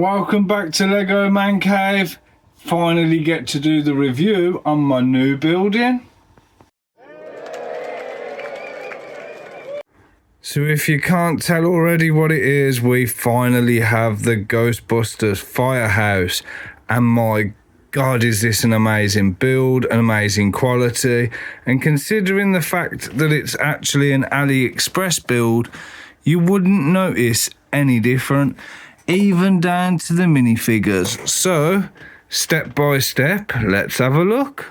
Welcome back to LegoManCave. Finally get to do the review on my new building. So if you can't tell already what it is, we finally have the Ghostbusters Firehouse. And my God, is this an amazing build, an amazing quality. And considering the fact that it's actually an Aliexpress build, you wouldn't notice any different, even down to the minifigures. So, step by step, let's have a look.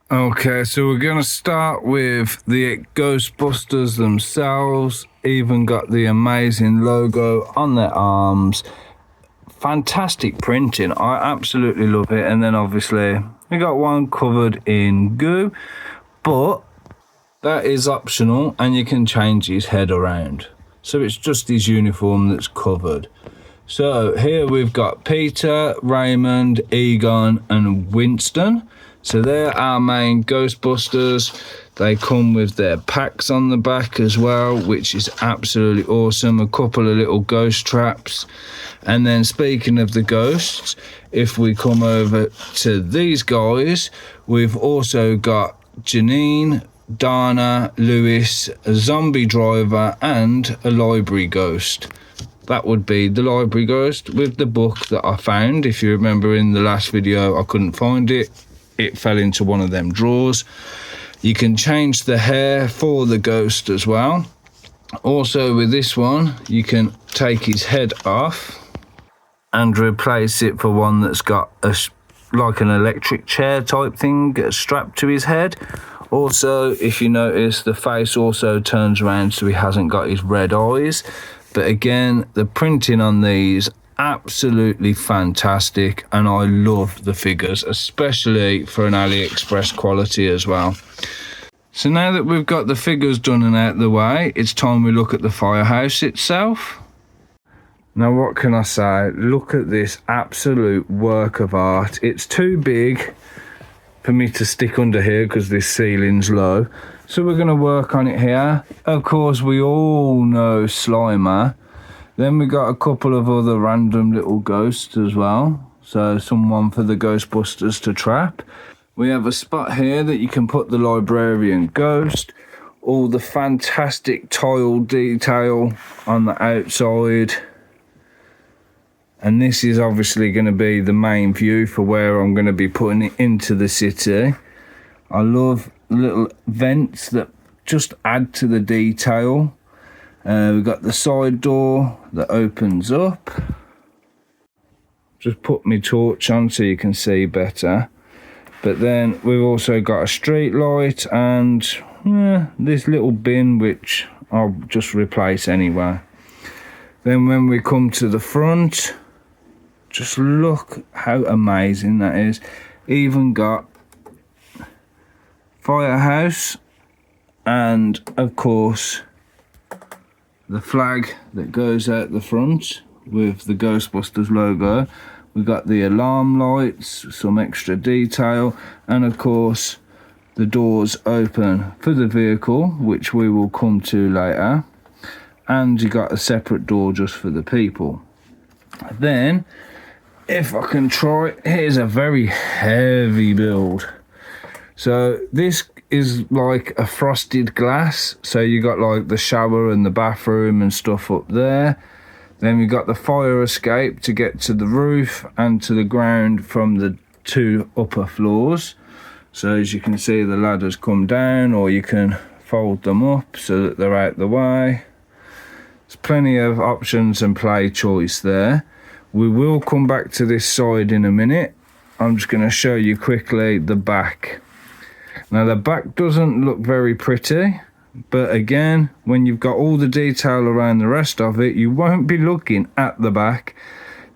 Okay, so we're going to start with the Ghostbusters themselves. Even got the amazing logo on their arms. Fantastic printing, I absolutely love it. And then obviously we got one covered in goo, but that is optional and you can change his head around. So it's just his uniform that's covered. So here we've got Peter, Raymond, Egon and Winston. So they're our main Ghostbusters. They come with their packs on the back as well, which is absolutely awesome. A couple of little ghost traps. And then speaking of the ghosts, if we come over to these guys, we've also got Janine, Dana, Lewis, a zombie driver and a library ghost. That would be the library ghost with the book that I found. If you remember in the last video, I couldn't find it. It fell into one of them drawers. You can change the hair for the ghost as well. Also with this one, you can take his head off and replace it for one that's got like an electric chair type thing strapped to his head. Also, if you notice, the face also turns around so he hasn't got his red eyes. But again, the printing on these, absolutely fantastic, and I love the figures, especially for an AliExpress quality as well. So now that we've got the figures done and out of the way, it's time we look at the firehouse itself. Now what can I say? Look at this absolute work of art. It's too big for me to stick under here because this ceiling's low. So we're going to work on it here. Of course, we all know Slimer. Then we got a couple of other random little ghosts as well. So someone for the Ghostbusters to trap. We have a spot here that you can put the librarian ghost. All the fantastic tile detail on the outside. And this is obviously going to be the main view for where I'm going to be putting it into the city. I love little vents that just add to the detail. We've got the side door that opens up. Just put my torch on so you can see better. But then we've also got a street light and this little bin which I'll just replace anyway. Then when we come to the front, just look how amazing that is. Even got Firehouse and of course the flag that goes out the front with the Ghostbusters logo. We've got the alarm lights, some extra detail, and of course the doors open for the vehicle, which we will come to later, and you got a separate door just for the people. Then if I can try, here's a very heavy build. So this is like a frosted glass. So you got like the shower and the bathroom and stuff up there. Then we got the fire escape to get to the roof and to the ground from the two upper floors. So as you can see, the ladders come down, or you can fold them up so that they're out the way. There's plenty of options and play choice there. We will come back to this side in a minute. I'm just going to show you quickly the back. Now the back doesn't look very pretty, but again, when you've got all the detail around the rest of it, you won't be looking at the back.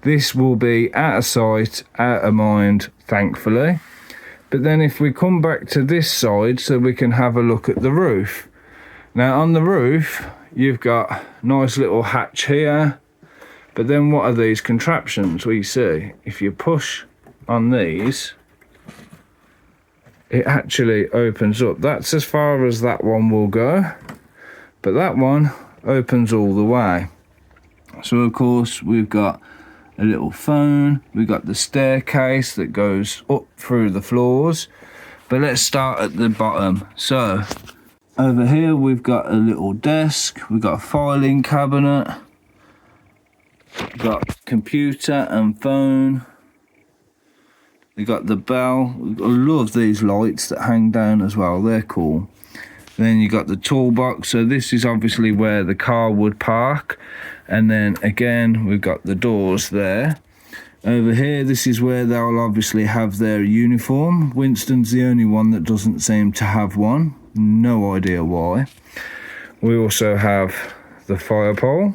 This will be out of sight, out of mind, thankfully. But then if we come back to this side so we can have a look at the roof. Now on the roof, you've got a nice little hatch here. But then what are these contraptions we see? If you push on these, it actually opens up. That's as far as that one will go, but that one opens all the way. So of course we've got a little phone. We got the staircase that goes up through the floors. But let's start at the bottom. So over here we've got a little desk. We've got a filing cabinet. We've got computer and phone. We got the bell. I love these lights that hang down as well. They're cool. Then you got the toolbox. So this is obviously where the car would park. And then again, we've got the doors there. Over here, this is where they'll obviously have their uniform. Winston's the only one that doesn't seem to have one. No idea why. We also have the fire pole.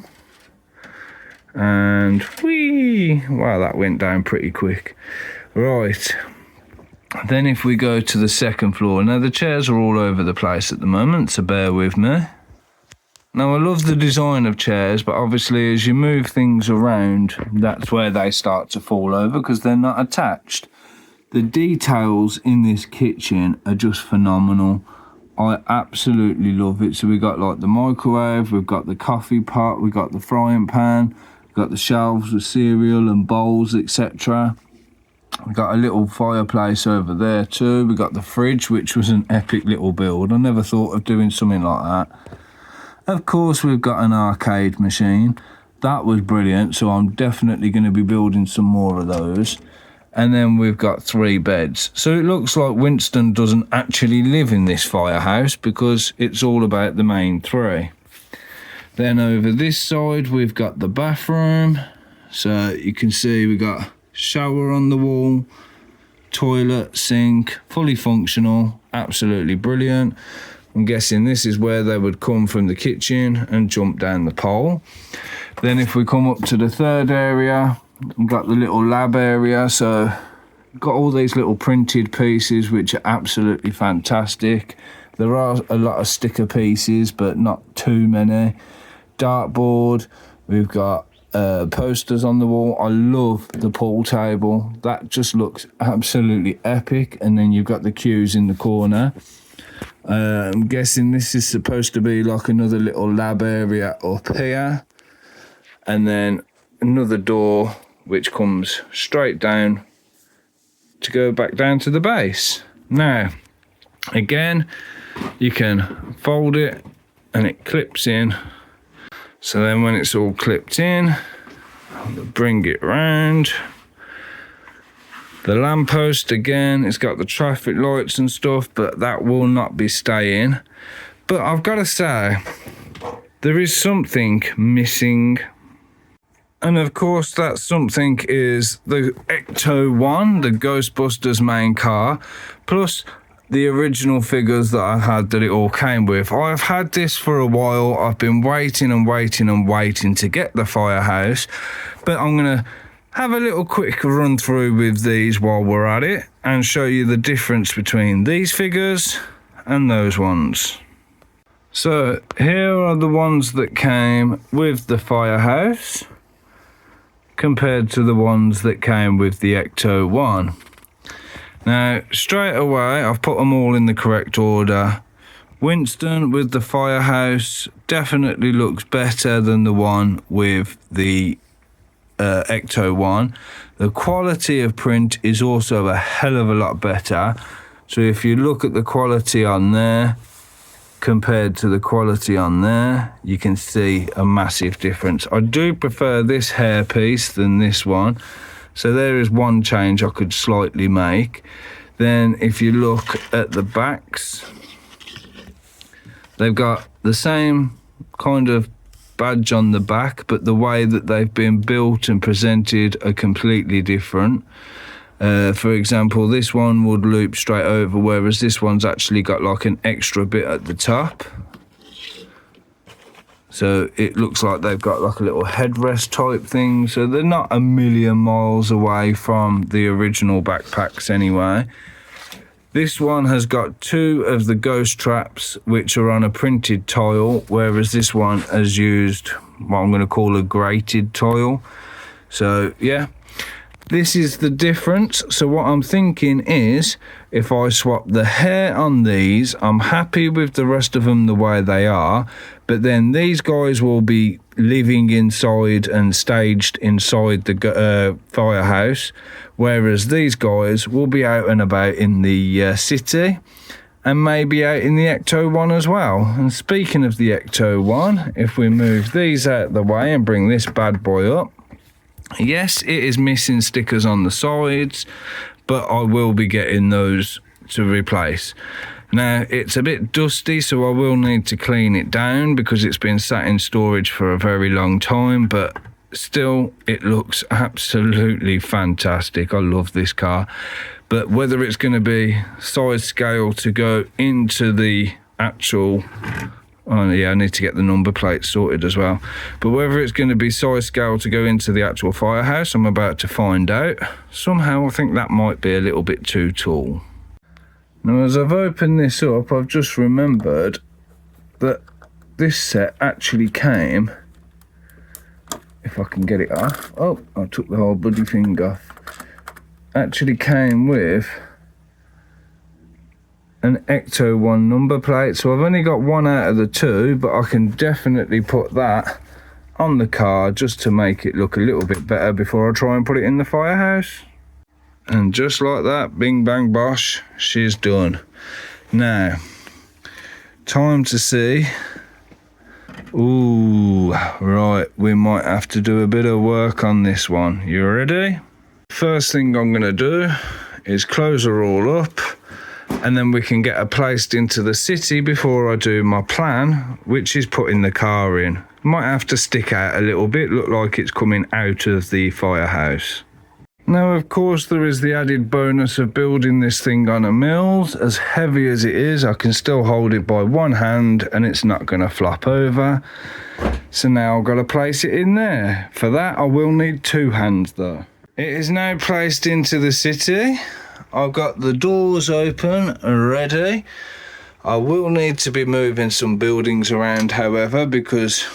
And whee! Wow, that went down pretty quick. Right. Then if we go to the second floor, now the chairs are all over the place at the moment, so bear with me. Now I love the design of chairs, but obviously as you move things around, that's where they start to fall over because they're not attached. The details in this kitchen are just phenomenal. I absolutely love it. So we've got like the microwave, we've got the coffee pot, we've got the frying pan, we've got the shelves with cereal and bowls, etc. We've got a little fireplace over there too. We've got the fridge, which was an epic little build. I never thought of doing something like that. Of course, we've got an arcade machine. That was brilliant, so I'm definitely going to be building some more of those. And then we've got 3 beds. So it looks like Winston doesn't actually live in this firehouse because it's all about the main 3. Then over this side, we've got the bathroom. So you can see we've got shower on the wall, toilet, sink, fully functional, absolutely brilliant. I'm guessing this is where they would come from the kitchen and jump down the pole. Then if we come up to the third area, we've got the little lab area. So got all these little printed pieces which are absolutely fantastic. There are a lot of sticker pieces, but not too many. Dartboard, we've got posters on the wall. I love the pool table. That just looks absolutely epic. And then you've got the cues in the corner. I'm guessing this is supposed to be like another little lab area up here. And then another door which comes straight down to go back down to the base. Now, again, you can fold it and it clips in. So then when it's all clipped in, bring it round. The lamppost, again, it's got the traffic lights and stuff, but that will not be staying. But I've got to say, there is something missing. And of course, that something is the Ecto 1, the Ghostbusters main car, plus the original figures that I had that it all came with. I've had this for a while. I've been waiting and waiting and waiting to get the firehouse, but I'm going to have a little quick run through with these while we're at it and show you the difference between these figures and those ones. So here are the ones that came with the firehouse compared to the ones that came with the Ecto 1. Now, straight away, I've put them all in the correct order. Winston with the firehouse definitely looks better than the one with the Ecto 1. The quality of print is also a hell of a lot better. So if you look at the quality on there compared to the quality on there, you can see a massive difference. I do prefer this hairpiece than this one. So there is one change I could slightly make. Then if you look at the backs, they've got the same kind of badge on the back, but the way that they've been built and presented are completely different. For example, this one would loop straight over, whereas this one's actually got like an extra bit at the top. So it looks like they've got like a little headrest type thing. So they're not a million miles away from the original backpacks anyway. This one has got 2 of the ghost traps, which are on a printed tile, whereas this one has used what I'm going to call a grated tile. So yeah, this is the difference. So what I'm thinking is, if I swap the hair on these, I'm happy with the rest of them the way they are, but then these guys will be living inside and staged inside the firehouse, whereas these guys will be out and about in the city and maybe out in the Ecto one as well. And speaking of the Ecto one, if we move these out of the way and bring this bad boy up, yes, it is missing stickers on the sides, but I will be getting those to replace. Now, it's a bit dusty, so I will need to clean it down because it's been sat in storage for a very long time, but still, it looks absolutely fantastic. I love this car. But whether it's going to be size scale to go into the actual... Oh yeah, I need to get the number plate sorted as well. But whether it's going to be size scale to go into the actual firehouse, I'm about to find out. Somehow I think that might be a little bit too tall. Now, as I've opened this up, I've just remembered that this set actually came, if I can get it off. Oh, I took the whole bloody thing off. Actually came with an Ecto 1 number plate, so I've only got one out of the two, but I can definitely put that on the car just to make it look a little bit better before I try and put it in the firehouse. And just like that, bing bang bosh, she's done. Now, time to see. Ooh, right, we might have to do a bit of work on this one. You ready? First thing I'm gonna do is close her all up, and then we can get her placed into the city before I do my plan, which is putting the car in. Might have to stick out a little bit, look like it's coming out of the firehouse. Now, of course, there is the added bonus of building this thing on a mills. As heavy as it is, I can still hold it by one hand and it's not going to flop over. So now I've got to place it in there. For that, I will need two hands though. It is now placed into the city. I've got the doors open and ready. I will need to be moving some buildings around, however, because,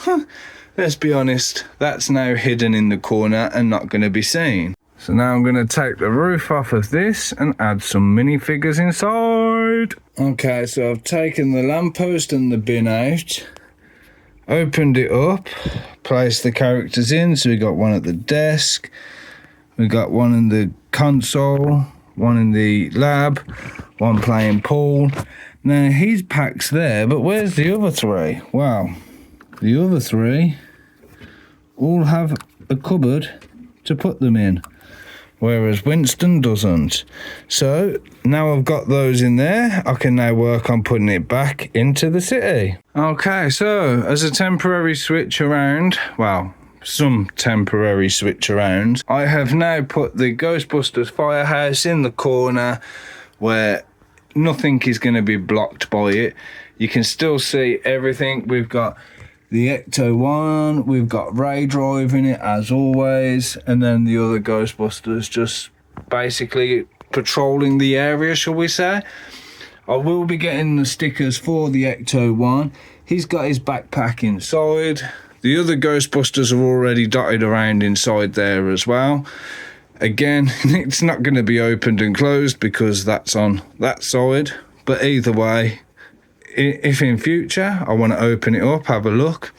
let's be honest, that's now hidden in the corner and not going to be seen. So now I'm going to take the roof off of this and add some minifigures inside. Okay, so I've taken the lamppost and the bin out, opened it up, placed the characters in. So we got one at the desk, we got one in the console, one in the lab, one playing pool. Now his pack's there, but where's the other three? Wow, the other three all have a cupboard to put them in, whereas Winston doesn't. So now I've got those in there, I can now work on putting it back into the city. Okay, so as a temporary switch around, well, some temporary switch around, I have now put the Ghostbusters Firehouse in the corner where nothing is going to be blocked by it. You can still see everything. We've got the Ecto 1, we've got Ray driving it as always, and then the other Ghostbusters just basically patrolling the area, shall we say. I will be getting the stickers for the Ecto 1. He's got his backpack inside. The other Ghostbusters are already dotted around inside there as well. Again, it's not going to be opened and closed because that's on that side, but either way, if in future I want to open it up, have a look,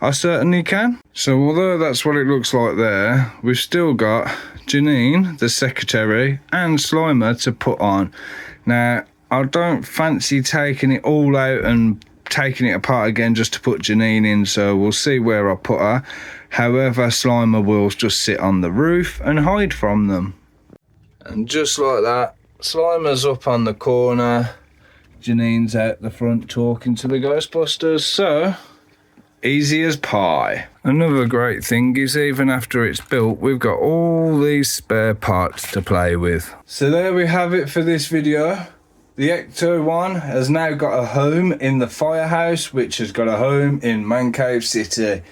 I certainly can. So although that's what it looks like there, we've still got Janine, the secretary, and Slimer to put on. Now, I don't fancy taking it all out and taking it apart again just to put Janine in, so we'll see where I put her. However, Slimer will just sit on the roof and hide from them. And just like that, Slimer's up on the corner, Janine's out the front talking to the Ghostbusters, so easy as pie. Another great thing is even after it's built, we've got all these spare parts to play with. So there we have it for this video. The Ecto 1 has now got a home in the firehouse, which has got a home in Mancave City.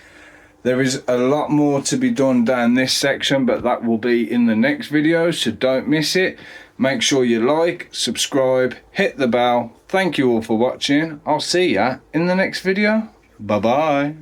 There is a lot more to be done down this section, but that will be in the next video, so don't miss it. Make sure you like, subscribe, hit the bell. Thank you all for watching. I'll see ya in the next video. Bye bye.